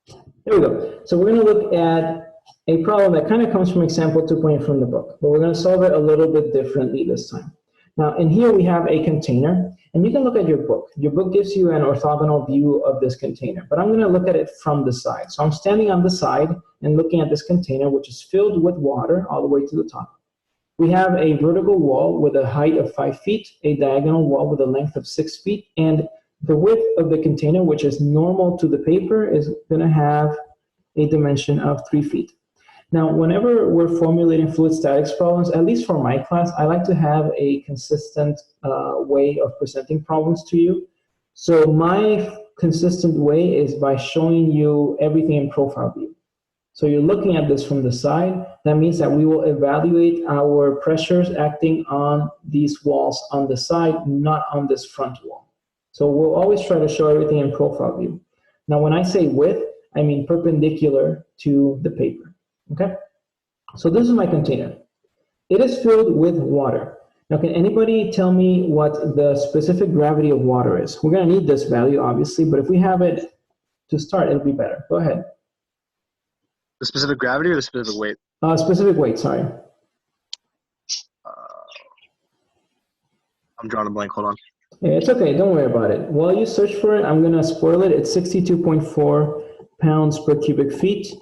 There we go. So we're going to look at a problem that kind of comes from example 2.8 from the book, but we're going to solve it a little bit differently this time. Now, in here we have a container, and you can look at your book. Your book gives you an orthogonal view of this container, but I'm going to look at it from the side. So I'm standing on the side and looking at this container, which is filled with water all the way to the top. We have a vertical wall with a height of 5 feet, a diagonal wall with a length of 6 feet, and the width of the container, which is normal to the paper, is going to have a dimension of 3 feet. Now, whenever we're formulating fluid statics problems, at least for my class, I like to have a consistent way of presenting problems to you. So my consistent way is by showing you everything in profile view. So you're looking at this from the side. That means that we will evaluate our pressures acting on these walls on the side, not on this front wall. So we'll always try to show everything in profile view. Now, when I say width, I mean perpendicular to the paper, okay? So this is my container. It is filled with water. Now, can anybody tell me what the specific gravity of water is? We're gonna need this value, obviously, but if we have it to start, it'll be better. Go ahead. The specific gravity or the specific weight? Specific weight, sorry. I'm drawing a blank, hold on. Yeah, it's okay, don't worry about it. While you search for it, I'm gonna spoil it. It's 62.4 pounds per cubic feet.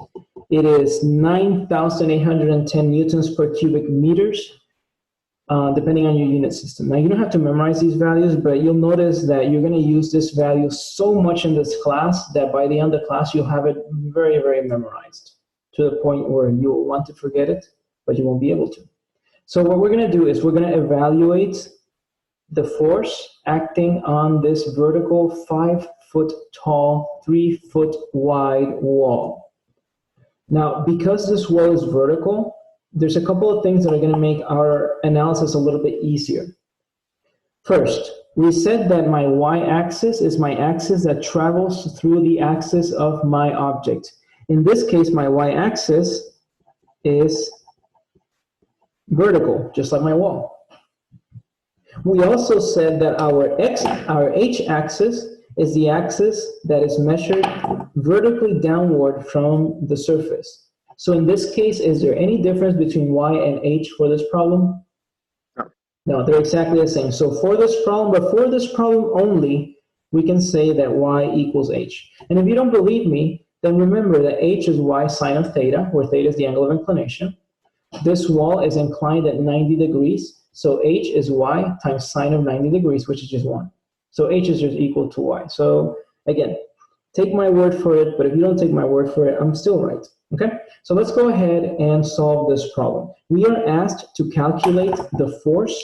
It is 9,810 newtons per cubic meters, depending on your unit system. Now, you don't have to memorize these values, but you'll notice that you're gonna use this value so much in this class that by the end of the class, you'll have it very, very memorized to the point where you'll want to forget it, but you won't be able to. So what we're gonna do is we're gonna evaluate the force acting on this vertical 5 foot tall, 3 foot wide wall. Now, because this wall is vertical, there's a couple of things that are going to make our analysis a little bit easier. First, we said that my y-axis is my axis that travels through the axis of my object. In this case, my y-axis is vertical, just like my wall. We also said that our h-axis is the axis that is measured vertically downward from the surface. So in this case, is there any difference between y and h for this problem? No. No, they're exactly the same. So for this problem, but for this problem only, we can say that y equals h. And if you don't believe me, then remember that h is y sine of theta, where theta is the angle of inclination. This wall is inclined at 90 degrees. So h is y times sine of 90 degrees, which is just 1. So h is just equal to y. So again, take my word for it, but if you don't take my word for it, I'm still right. Okay? So let's go ahead and solve this problem. We are asked to calculate the force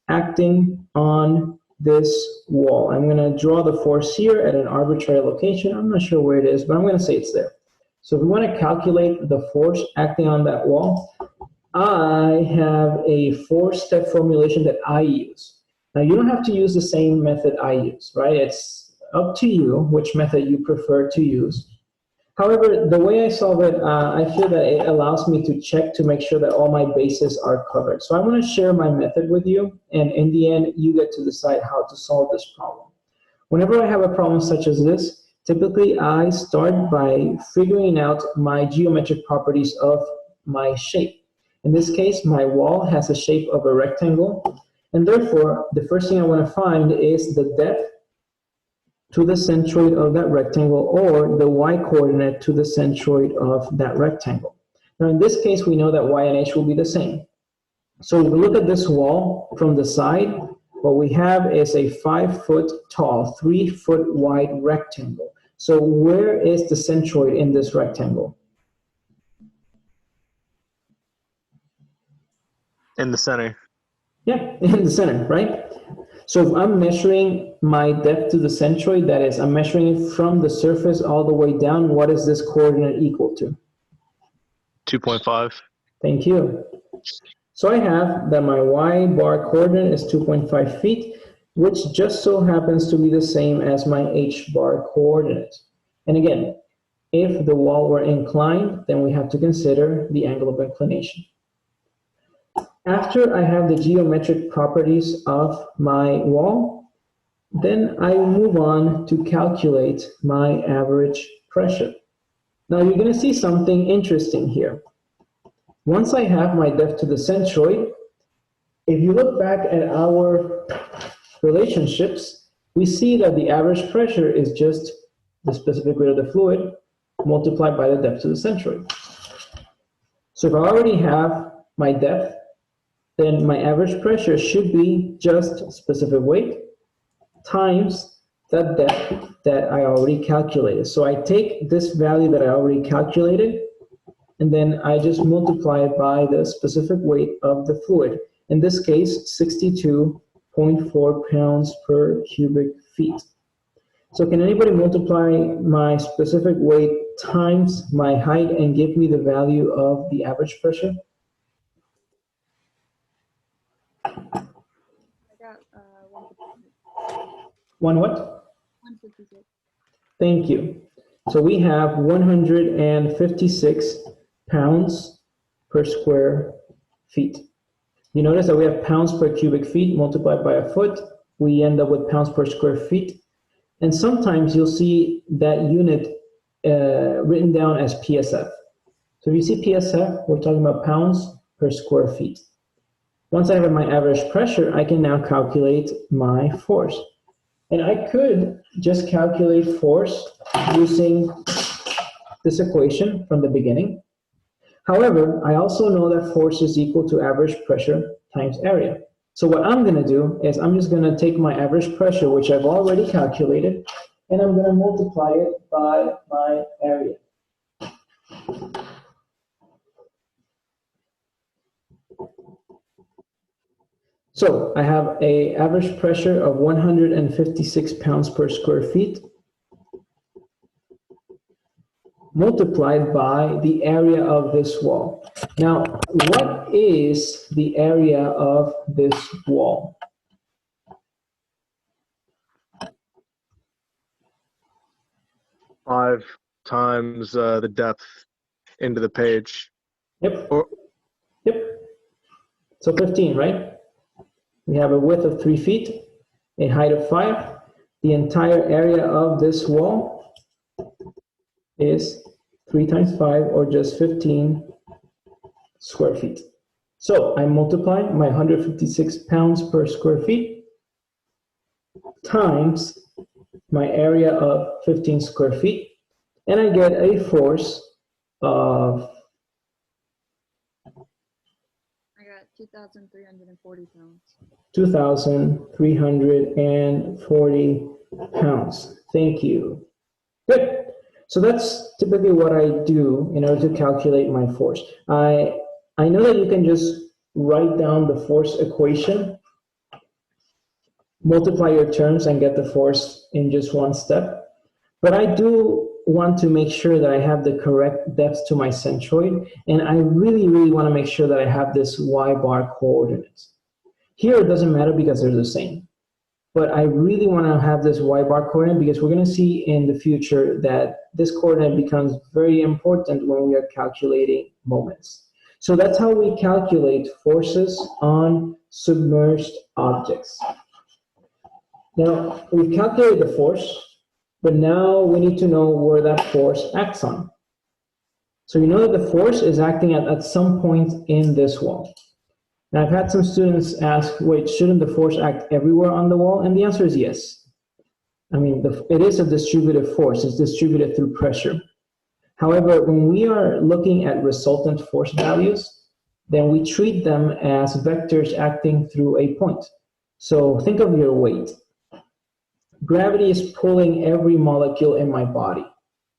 acting on this wall. I'm going to draw the force here at an arbitrary location. I'm not sure where it is, but I'm going to say it's there. So if we want to calculate the force acting on that wall, I have a four-step formulation that I use. Now, you don't have to use the same method I use, right? It's up to you which method you prefer to use. However, the way I solve it, I feel that it allows me to check to make sure that all my bases are covered. So I want to share my method with you, and in the end, you get to decide how to solve this problem. Whenever I have a problem such as this, typically I start by figuring out my geometric properties of my shape. In this case, my wall has the shape of a rectangle, and therefore, the first thing I want to find is the depth to the centroid of that rectangle, or the y-coordinate to the centroid of that rectangle. Now, in this case, we know that y and h will be the same. So if we look at this wall from the side, what we have is a 5 foot tall, 3 foot wide rectangle. So where is the centroid in this rectangle? In the center. Yeah, in the center, right? So if I'm measuring my depth to the centroid, that is, I'm measuring it from the surface all the way down, what is this coordinate equal to? 2.5. Thank you. So I have that my y bar coordinate is 2.5 feet, which just so happens to be the same as my h bar coordinate. And again, if the wall were inclined, then we have to consider the angle of inclination. After I have the geometric properties of my wall, then I move on to calculate my average pressure. Now you're going to see something interesting here. Once I have my depth to the centroid, if you look back at our relationships, we see that the average pressure is just the specific weight of the fluid multiplied by the depth to the centroid. So if I already have my depth, then my average pressure should be just specific weight times that depth that I already calculated. So I take this value that I already calculated, and then I just multiply it by the specific weight of the fluid. In this case, 62.4 pounds per cubic feet. So can anybody multiply my specific weight times my height and give me the value of the average pressure? I got 156. One what? 156. Thank you. So we have 156 pounds per square feet. You notice that we have pounds per cubic feet multiplied by a foot. We end up with pounds per square feet. And sometimes you'll see that unit written down as PSF. So if you see PSF, we're talking about pounds per square feet. Once I have my average pressure, I can now calculate my force. And I could just calculate force using this equation from the beginning. However, I also know that force is equal to average pressure times area. So what I'm going to do is I'm just going to take my average pressure, which I've already calculated, and I'm going to multiply it by my area. So I have an average pressure of 156 pounds per square feet multiplied by the area of this wall. Now, what is the area of this wall? Five times the depth into the page. Yep. Yep. So 15, right? We have a width of 3 feet, a height of 5. The entire area of this wall is 3 times 5, or just 15 square feet. So I multiply my 156 pounds per square feet times my area of 15 square feet, and I get a force of, I got 2,340 pounds. 2,340 pounds. Thank you. Good. So that's typically what I do in order to calculate my force. I know that you can just write down the force equation, multiply your terms, and get the force in just one step. But I do want to make sure that I have the correct depth to my centroid, and I really, really want to make sure that I have this y-bar coordinates. Here it doesn't matter because they're the same. But I really want to have this y-bar coordinate because we're going to see in the future that this coordinate becomes very important when we are calculating moments. So that's how we calculate forces on submerged objects. Now, we've calculated the force, but now we need to know where that force acts on. So you know that the force is acting at some point in this wall. Now, I've had some students ask, wait, shouldn't the force act everywhere on the wall? And the answer is yes. I mean, it is a distributive force. It's distributed through pressure. However, when we are looking at resultant force values, then we treat them as vectors acting through a point. So think of your weight. Gravity is pulling every molecule in my body.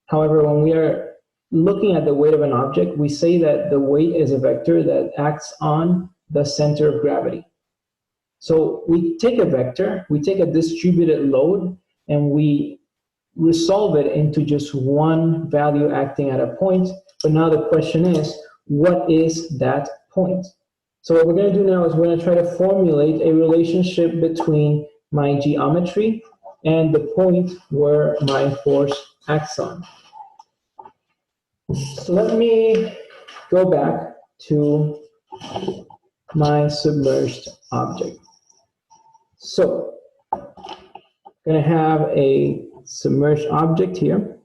However, when we are looking at the weight of an object, we say that the weight is a vector that acts on the center of gravity. So we take a vector, we take a distributed load, and we resolve it into just one value acting at a point. But now the question is, what is that point? So what we're going to do now is we're going to try to formulate a relationship between my geometry and the point where my force acts on. So let me go back to my submerged object. So I'm going to have a submerged object here.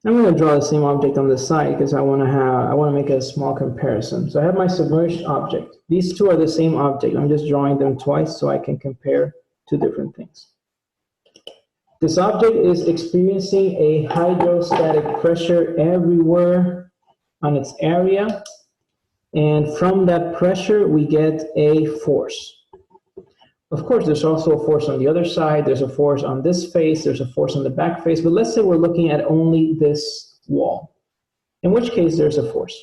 I'm going to draw the same object on the side because I want to make a small comparison. So I have my submerged object. These two are the same object. I'm just drawing them twice so I can compare two different things. This object is experiencing a hydrostatic pressure everywhere on its area. And from that pressure, we get a force. Of course, there's also a force on the other side. There's a force on this face. There's a force on the back face. But let's say we're looking at only this wall, in which case there's a force.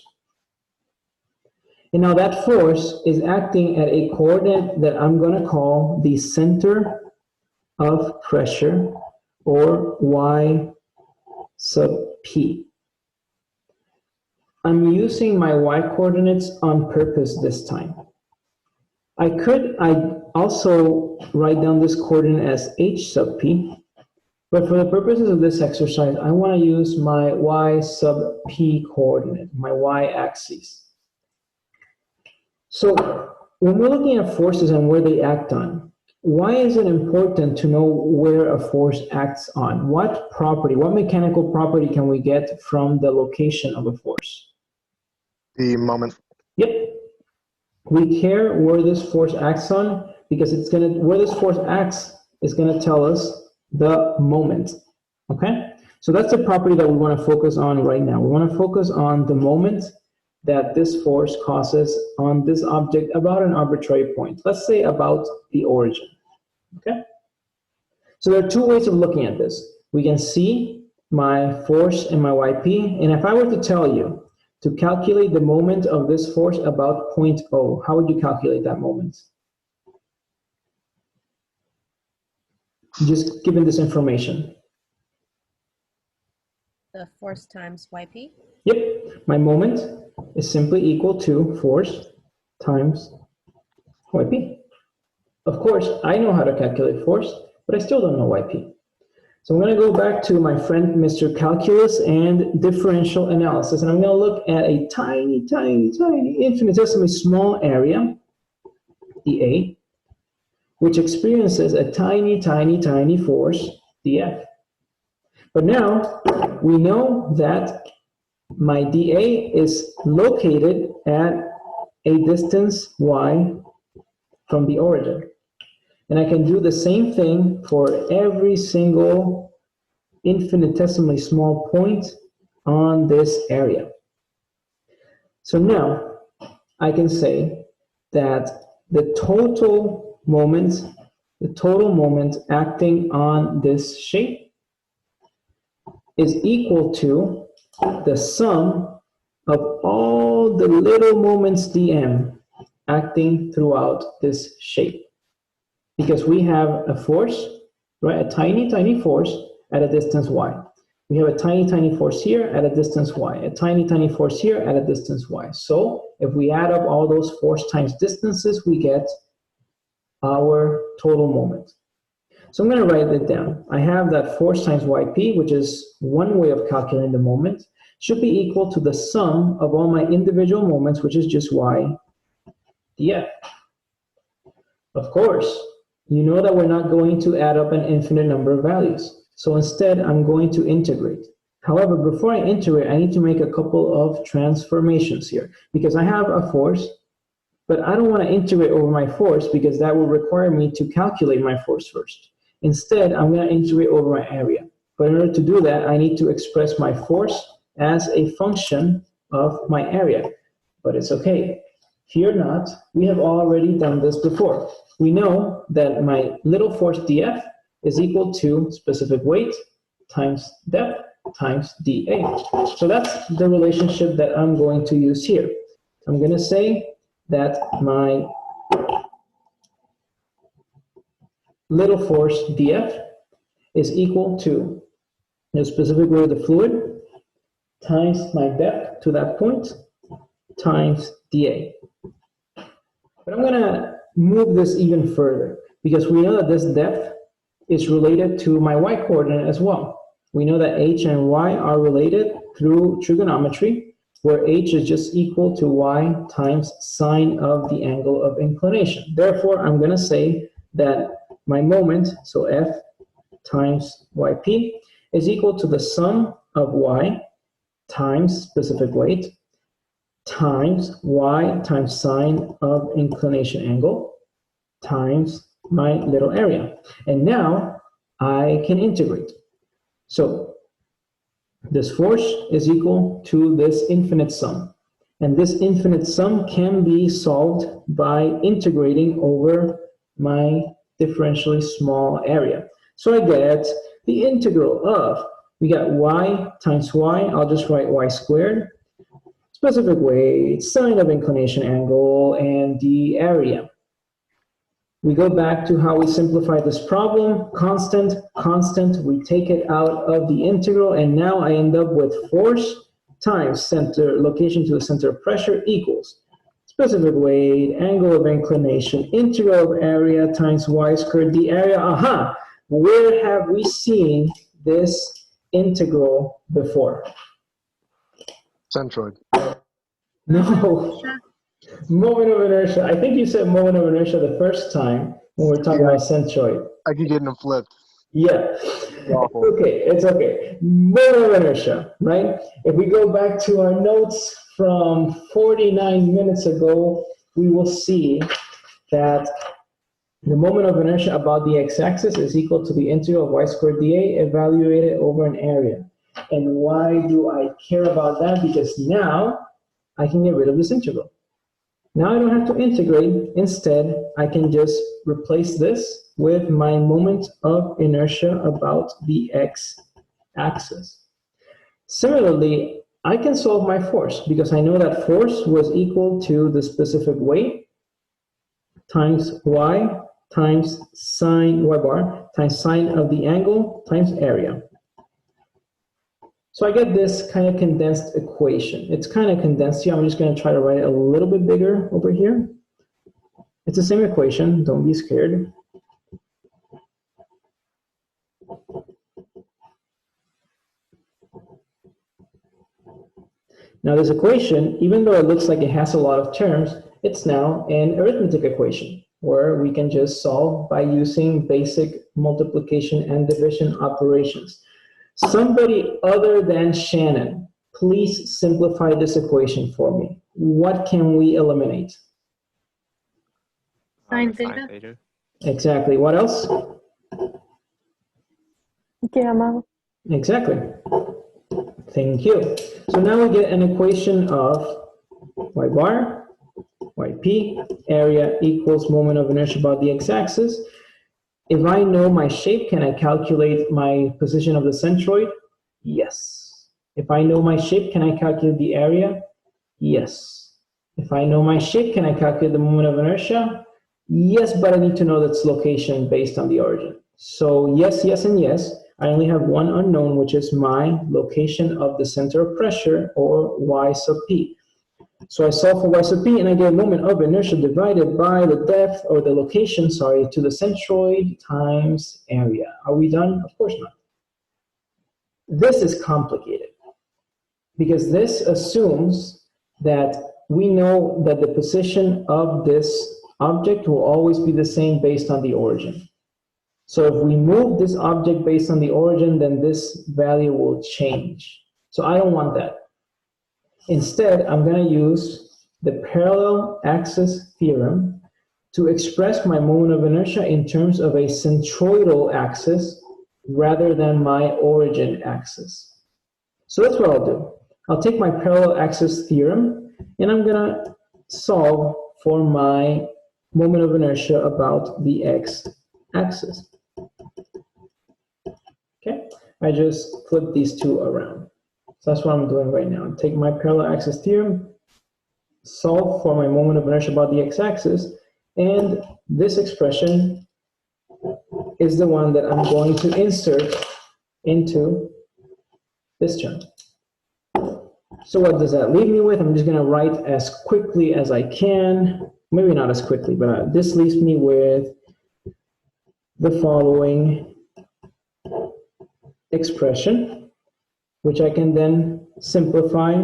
And now that force is acting at a coordinate that I'm going to call the center of pressure, or Y sub P. I'm using my Y coordinates on purpose this time. I also write down this coordinate as H sub P, but for the purposes of this exercise, I want to use my Y sub P coordinate, my Y axis. So when we're looking at forces and where they act on, why is it important to know where a force acts on? What property, what mechanical property can we get from the location of a force? The moment. Yep. We care where this force acts on because where this force acts is going to tell us the moment. Okay? So that's the property that we want to focus on right now. We want to focus on the moment that this force causes on this object about an arbitrary point. Let's say about the origin. Okay? So there are two ways of looking at this. We can see my force and my YP, and if I were to tell you to calculate the moment of this force about point O, how would you calculate that moment? Just given this information. The force times YP? Yep, my moment is simply equal to force times YP. Of course, I know how to calculate force, but I still don't know YP. So I'm going to go back to my friend Mr. Calculus and differential analysis, and I'm going to look at a tiny, infinitesimally small area, dA, which experiences a tiny force, dF. But now we know that my dA is located at a distance y from the origin. And I can do the same thing for every single infinitesimally small point on this area. So now I can say that the total moment acting on this shape is equal to the sum of all the little moments dm acting throughout this shape. Because we have a force, right? A tiny force at a distance y. We have a tiny force here at a distance y. A tiny force here at a distance y. So if we add up all those force times distances, we get our total moment. So I'm going to write it down. I have that force times yp, which is one way of calculating the moment, should be equal to the sum of all my individual moments, which is just y df. Of course, you know that we're not going to add up an infinite number of values. So instead, I'm going to integrate. However, before I integrate, I need to make a couple of transformations here because I have a force, but I don't want to integrate over my force because that will require me to calculate my force first. Instead, I'm going to integrate over my area. But in order to do that, I need to express my force as a function of my area. But it's okay. Fear not, we have already done this before. We know that my little force dF is equal to specific weight times depth times dA. So that's the relationship that I'm going to use here. I'm going to say that my little force dF is equal to the specific weight of the fluid times my depth to that point times dA. But I'm going to move this even further because we know that this depth is related to my y coordinate as well. We know that h and y are related through trigonometry, where h is just equal to y times sine of the angle of inclination. Therefore, I'm going to say that my moment, so F times yp, is equal to the sum of y times specific weight times y times sine of inclination angle times my little area. And now I can integrate. So this force is equal to this infinite sum. And this infinite sum can be solved by integrating over my differentially small area. So I get the integral of, we got y times y, I'll just write y squared, specific weight, sine of inclination angle, and the area. We go back to how we simplify this problem, constant, constant, we take it out of the integral, and now I end up with force times center, location to the center of pressure equals specific weight, angle of inclination, integral of area times y squared, the area. Aha! Where have we seen this integral before? Centroid. No. Moment of inertia. I think you said moment of inertia the first time when we were talking about centroid. I keep getting them flipped. Yeah. Awful. Okay, it's okay. Moment of inertia, right? If we go back to our notes from 49 minutes ago, we will see that the moment of inertia about the x-axis is equal to the integral of y squared dA evaluated over an area. And why do I care about that? Because now I can get rid of this integral. Now I don't have to integrate. Instead, I can just replace this with my moment of inertia about the x-axis. Similarly, I can solve my force because I know that force was equal to the specific weight times y times sine, y bar, times sine of the angle times area. So I get this kind of condensed equation. It's kind of condensed here. I'm just going to try to write it a little bit bigger over here. It's the same equation. Don't be scared. Now this equation, even though it looks like it has a lot of terms, it's now an arithmetic equation where we can just solve by using basic multiplication and division operations. Somebody other than Shannon, please simplify this equation for me. What can we eliminate? Sine theta. Exactly. What else? Gamma. Exactly. Thank you. So now we get an equation of y bar, yp, area equals moment of inertia about the x-axis. If I know my shape, can I calculate my position of the centroid? Yes. If I know my shape, can I calculate the area? Yes. If I know my shape, can I calculate the moment of inertia? Yes, but I need to know its location based on the origin. So yes, yes, and yes. I only have one unknown, which is my location of the center of pressure, or y sub p. So I solve for y sub p, and I get a moment of inertia divided by the depth, or the location, sorry, to the centroid times area. Are we done? Of course not. This is complicated, because this assumes that we know that the position of this object will always be the same based on the origin. So if we move this object based on the origin, then this value will change. So I don't want that. Instead, I'm going to use the parallel axis theorem to express my moment of inertia in terms of a centroidal axis rather than my origin axis. So that's what I'll do. I'll take my parallel axis theorem, and I'm going to solve for my moment of inertia about the x-axis. Okay, I just flip these two around. So that's what I'm doing right now. Take my parallel axis theorem, solve for my moment of inertia about the x-axis, and this expression is the one that I'm going to insert into this term. So what does that leave me with? I'm just going to write as quickly as I can. Maybe not as quickly, but this leaves me with the following expression, which I can then simplify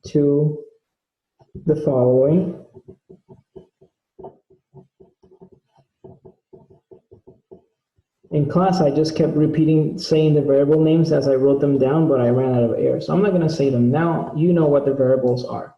to the following. In class, I just kept repeating, saying the variable names as I wrote them down, but I ran out of air. So I'm not going to say them now. You know what the variables are.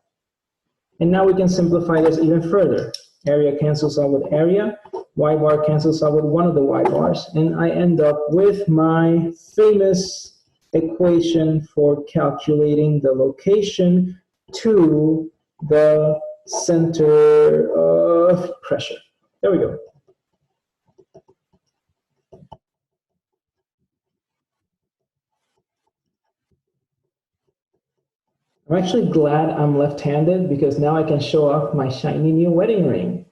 And now we can simplify this even further. Area cancels out with area. Y bar cancels out with one of the y bars. And I end up with my famous equation for calculating the location to the center of pressure. There we go. I'm actually glad I'm left-handed because now I can show off my shiny new wedding ring.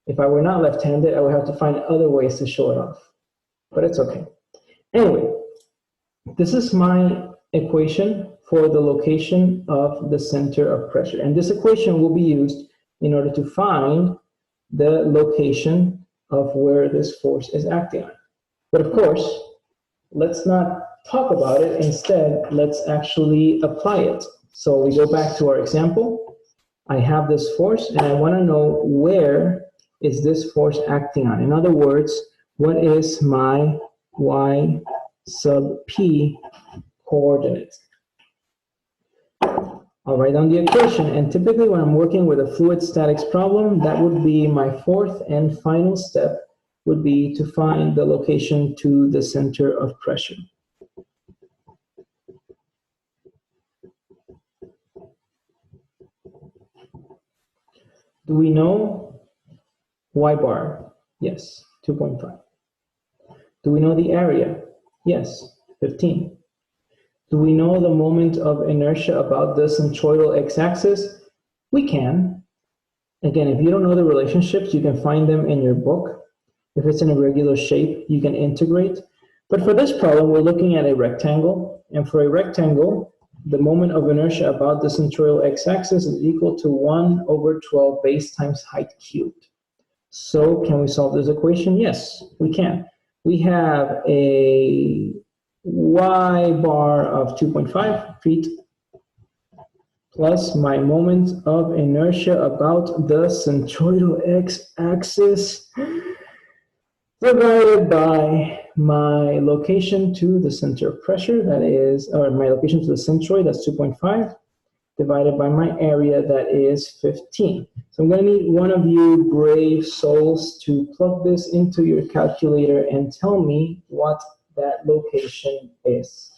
If I were not left-handed, I would have to find other ways to show it off, but it's okay. Anyway, this is my equation for the location of the center of pressure. And this equation will be used in order to find the location of where this force is acting on. But of course, let's not talk about it. Instead, let's actually apply it. So we go back to our example. I have this force and I want to know where is this force acting on. In other words, what is my y sub p coordinate? I'll write down the equation, and typically when I'm working with a fluid statics problem, that would be my fourth and final step, would be to find the location to the center of pressure. Do we know y bar? Yes, 2.5. Do we know the area? Yes, 15. Do we know the moment of inertia about the centroidal x-axis? We can. Again, if you don't know the relationships, you can find them in your book. If it's in a regular shape, you can integrate. But for this problem, we're looking at a rectangle. And for a rectangle, the moment of inertia about the centroidal x-axis is equal to 1 over 12 base times height cubed. So can we solve this equation? Yes, we can. We have a y bar of 2.5 feet plus my moment of inertia about the centroidal x-axis divided by my location to the center of pressure, that is, or my location to the centroid, that's 2.5, divided by my area, that is 15. So I'm going to need one of you brave souls to plug this into your calculator and tell me what that location is.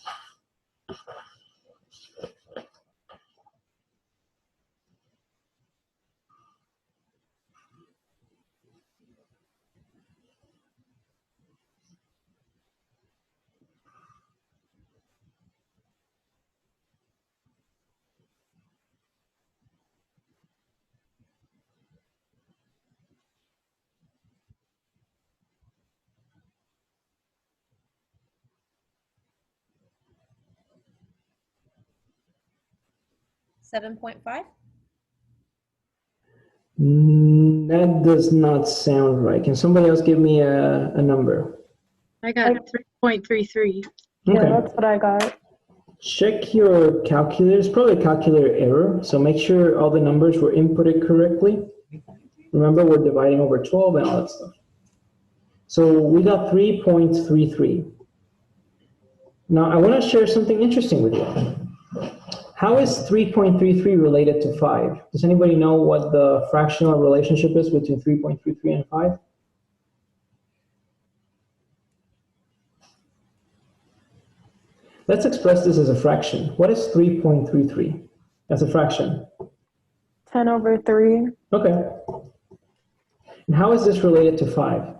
$7.5. That does not sound right. Can somebody else give me a number? I got 3.33. Okay. Yeah, that's what I got. Check your calculator. It's probably a calculator error, so make sure all the numbers were inputted correctly. Remember, we're dividing over 12 and all that stuff. So we got 3.33. Now, I want to share something interesting with you. How is 3.33 related to 5? Does anybody know what the fractional relationship is between 3.33 and 5? Let's express this as a fraction. What is 3.33 as a fraction? 10 over 3. Okay. And how is this related to 5?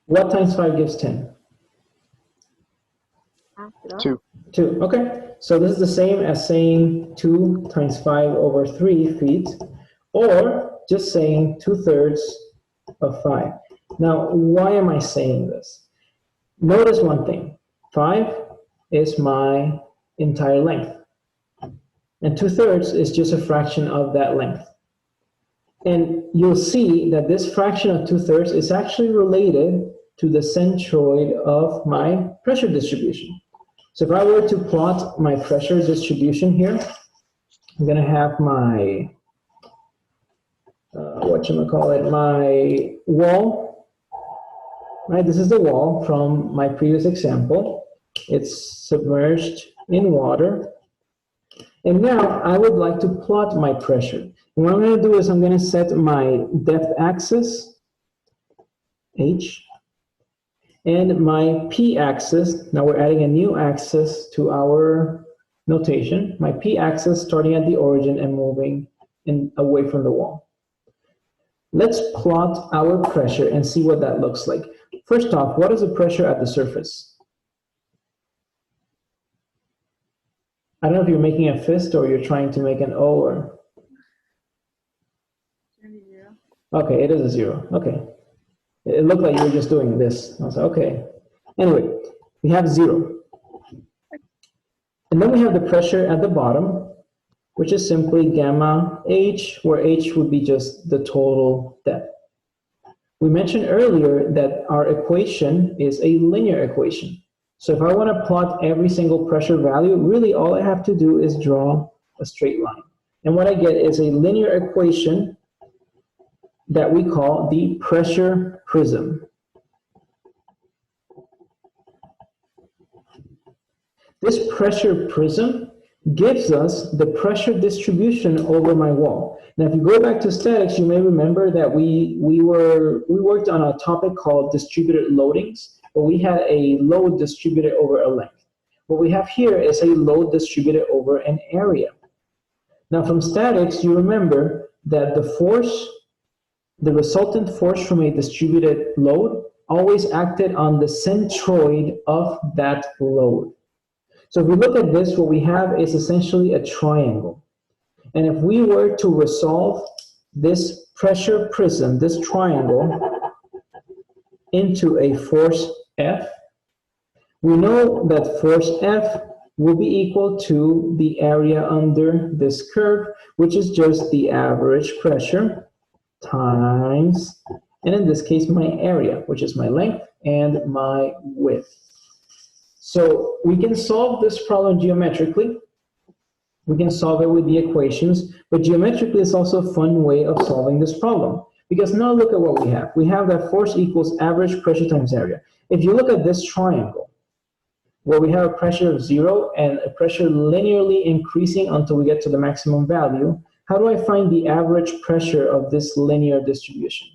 What times 5 gives 10? 2. 2. Okay. So this is the same as saying 2 times 5 over 3 feet, or just saying 2/3 of 5. Now, why am I saying this? Notice one thing. 5 is my entire length, and 2/3 is just a fraction of that length. And you'll see that this fraction of 2/3 is actually related to the centroid of my pressure distribution. So if I were to plot my pressure distribution here, I'm going to have my whatchamacallit, my wall, right? This is the wall from my previous example. It's submerged in water. And now I would like to plot my pressure. And what I'm going to do is I'm going to set my depth axis, H, and my p-axis. Now we're adding a new axis to our notation. My p-axis starting at the origin and moving away from the wall. Let's plot our pressure and see what that looks like. First off, what is the pressure at the surface? I don't know if you're making a fist or you're trying to make an O or... It's gonna be 0. Okay, it is a 0. Okay. It looked like you were just doing this. I was like, okay. Anyway, we have 0. And then we have the pressure at the bottom, which is simply gamma H, where H would be just the total depth. We mentioned earlier that our equation is a linear equation. So if I want to plot every single pressure value, really all I have to do is draw a straight line. And what I get is a linear equation that we call the pressure prism. This pressure prism gives us the pressure distribution over my wall. Now, if you go back to statics, you may remember that we worked on a topic called distributed loadings, where we had a load distributed over a length. What we have here is a load distributed over an area. Now, from statics, you remember that the resultant force from a distributed load always acted on the centroid of that load. So if we look at this, what we have is essentially a triangle. And if we were to resolve this pressure prism, this triangle, into a force F, we know that force F will be equal to the area under this curve, which is just the average pressure times, and in this case, my area, which is my length and my width. So we can solve this problem geometrically. We can solve it with the equations, but geometrically is also a fun way of solving this problem. Because now look at what we have. We have that force equals average pressure times area. If you look at this triangle, where we have a pressure of 0 and a pressure linearly increasing until we get to the maximum value, how do I find the average pressure of this linear distribution?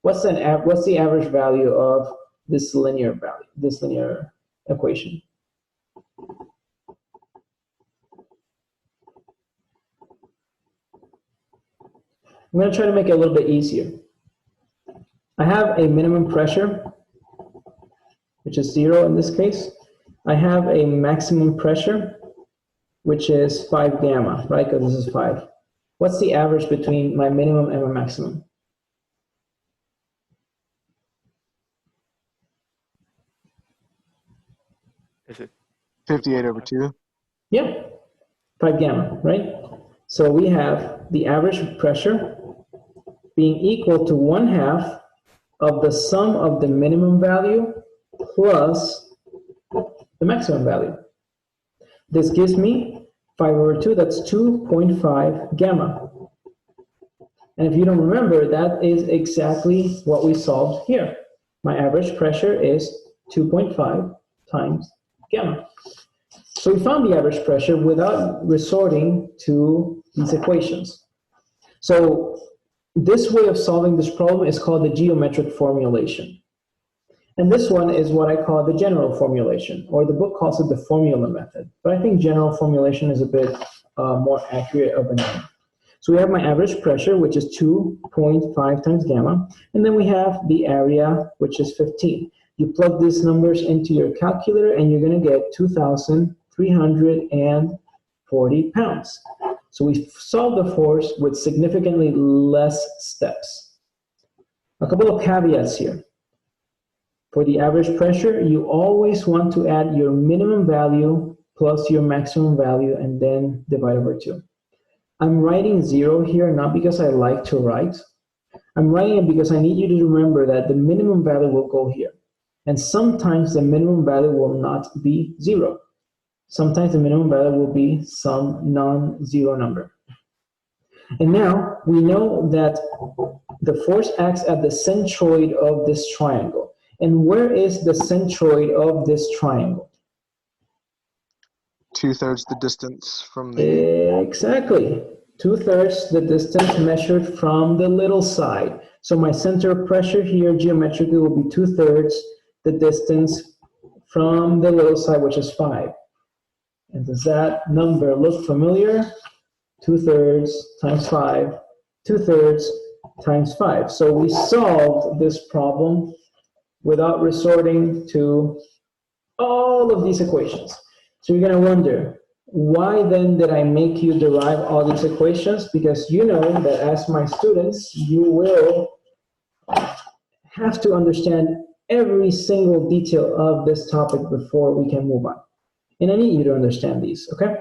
What's the average value of this linear value, this linear equation? I'm going to try to make it a little bit easier. I have a minimum pressure, which is 0 in this case. I have a maximum pressure, which is 5 gamma, right? Because this is 5. What's the average between my minimum and my maximum? Is it 58/2? Yeah, 5 gamma, right? So we have the average pressure being equal to 1/2 of the sum of the minimum value plus the maximum value. This gives me 5/2, that's 2.5 gamma. And if you don't remember, that is exactly what we solved here. My average pressure is 2.5 times gamma. So we found the average pressure without resorting to these equations. So this way of solving this problem is called the geometric formulation. And this one is what I call the general formulation, or the book calls it the formula method. But I think general formulation is a bit more accurate of a name. So we have my average pressure, which is 2.5 times gamma, and then we have the area, which is 15. You plug these numbers into your calculator, and you're going to get 2,340 pounds. So we solved the force with significantly less steps. A couple of caveats here. For the average pressure, you always want to add your minimum value plus your maximum value and then divide over 2. I'm writing 0 here not because I like to write. I'm writing it because I need you to remember that the minimum value will go here. And sometimes the minimum value will not be 0. Sometimes the minimum value will be some non-zero number. And now we know that the force acts at the centroid of this triangle. And where is the centroid of this triangle? 2/3 the distance from the. Exactly. 2/3 the distance measured from the little side. So my center of pressure here geometrically will be 2/3 the distance from the little side, which is 5. And does that number look familiar? 2/3 times 5, 2/3 times 5. So we solved this problem without resorting to all of these equations. So you're going to wonder, why then did I make you derive all these equations? Because you know that as my students, you will have to understand every single detail of this topic before we can move on. And I need you to understand these, okay?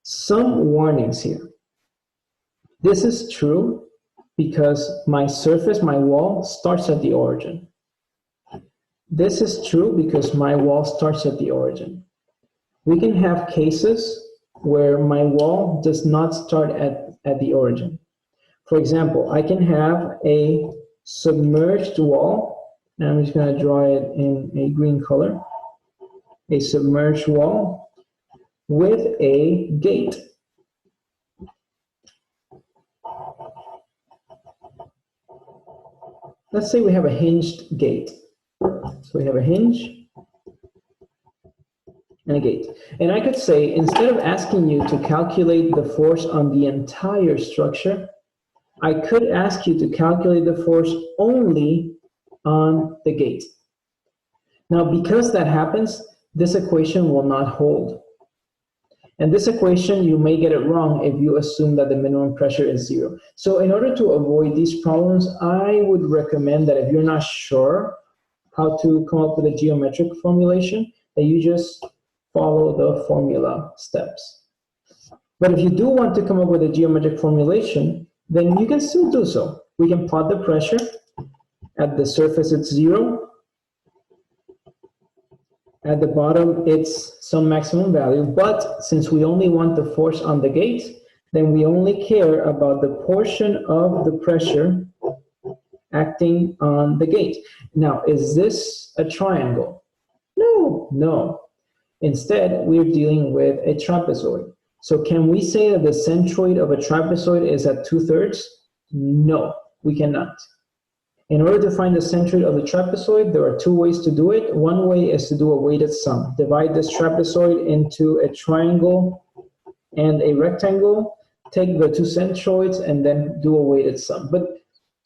Some warnings here. This is true because my surface, my wall, starts at the origin. This is true because my wall starts at the origin. We can have cases where my wall does not start at the origin. For example, I can have a submerged wall, and I'm just going to draw it in a green color, a submerged wall with a gate. Let's say we have a hinged gate. So we have a hinge and a gate. And I could say, instead of asking you to calculate the force on the entire structure, I could ask you to calculate the force only on the gate. Now, because that happens, this equation will not hold. And this equation, you may get it wrong if you assume that the minimum pressure is 0. So in order to avoid these problems, I would recommend that if you're not sure how to come up with a geometric formulation, that you just follow the formula steps. But if you do want to come up with a geometric formulation, then you can still do so. We can plot the pressure. At the surface, it's 0. At the bottom, it's some maximum value. But since we only want the force on the gate, then we only care about the portion of the pressure acting on the gate. Now, is this a triangle? No, no. Instead, we're dealing with a trapezoid. So can we say that the centroid of a trapezoid is at 2/3? No, we cannot. In order to find the centroid of the trapezoid, there are two ways to do it. One way is to do a weighted sum. Divide this trapezoid into a triangle and a rectangle, take the two centroids, and then do a weighted sum. But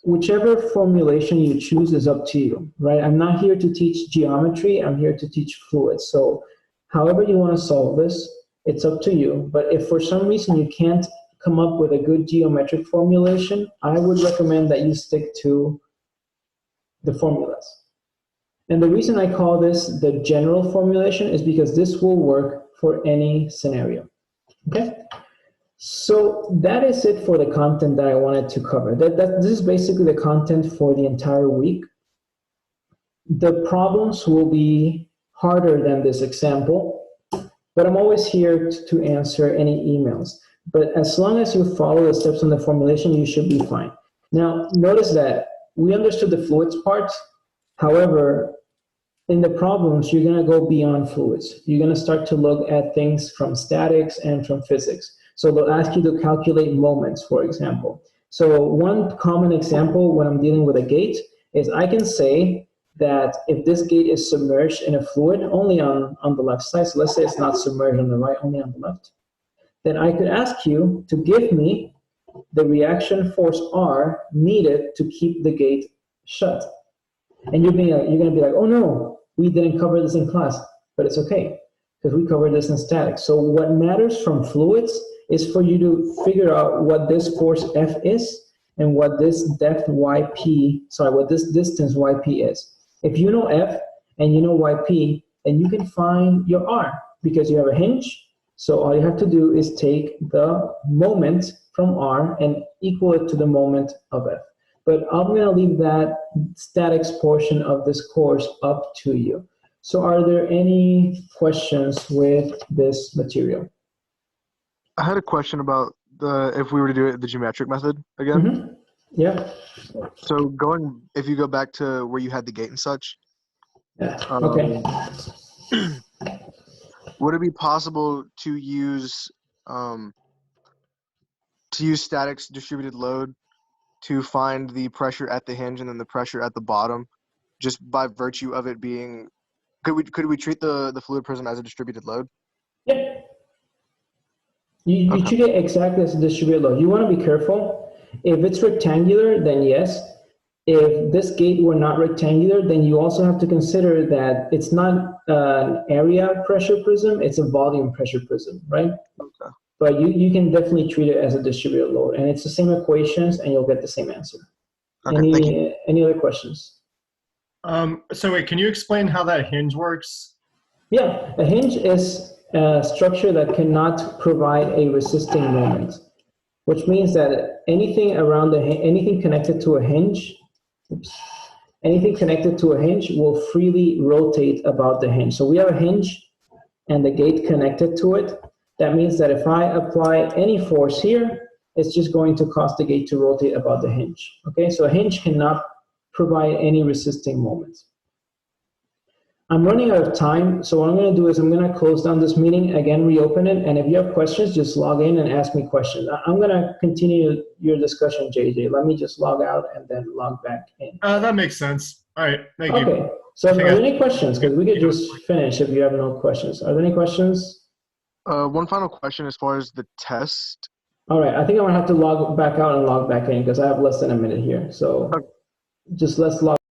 whichever formulation you choose is up to you, right? I'm not here to teach geometry, I'm here to teach fluids. So however you want to solve this, it's up to you. But if for some reason you can't come up with a good geometric formulation, I would recommend that you stick to the formulas. And the reason I call this the general formulation is because this will work for any scenario, okay? So that is it for the content that I wanted to cover. This is basically the content for the entire week. The problems will be harder than this example, but I'm always here to answer any emails. But as long as you follow the steps in the formulation, you should be fine. Now, notice that we understood the fluids part. However, in the problems, you're going to go beyond fluids. You're going to start to look at things from statics and from physics. So they'll ask you to calculate moments, for example. So one common example when I'm dealing with a gate is I can say that if this gate is submerged in a fluid only on the left side, so let's say it's not submerged on the right, only on the left, then I could ask you to give me the reaction force R needed to keep the gate shut. And you're going to be like, oh no, we didn't cover this in class, but it's okay because we covered this in statics. So what matters from fluids is for you to figure out what this force F is and what this depth what this distance YP is. If you know F and you know YP, then you can find your R because you have a hinge. So all you have to do is take the moment from R and equal it to the moment of F. But I'm going to leave that statics portion of this course up to you. So are there any questions with this material? I had a question about if we were to do it the geometric method again. Mm-hmm. Yeah. So if you go back to where you had the gate and such, Yeah. Okay. would it be possible to use static distributed load to find the pressure at the hinge and then the pressure at the bottom, just by virtue of it being? Could we treat the fluid prism as a distributed load? Yeah. You Okay. treat it exactly as a distributed load. You want to be careful. If it's rectangular, then yes. If this gate were not rectangular, then you also have to consider that it's not an area pressure prism, it's a volume pressure prism, right? Okay. But you can definitely treat it as a distributed load, and it's the same equations, and you'll get the same answer. Okay, thank you. Any other questions? So wait, can you explain how that hinge works? Yeah, a hinge is a structure that cannot provide a resisting moment, which means that anything around anything connected to a hinge, anything connected to a hinge will freely rotate about the hinge. So we have a hinge and the gate connected to it. That means that if I apply any force here, it's just going to cause the gate to rotate about the hinge. Okay, so a hinge cannot provide any resisting moment. I'm running out of time, so what I'm going to do is I'm going to close down this meeting, again, reopen it, and if you have questions, just log in and ask me questions. I'm going to continue your discussion, JJ. Let me just log out and then log back in. That makes sense. All right, thank you. Okay, so are there any questions? Because we could just finish if you have no questions. Are there any questions? One final question as far as the test. All right, I think I'm going to have to log back out and log back in because I have less than a minute here. So just let's log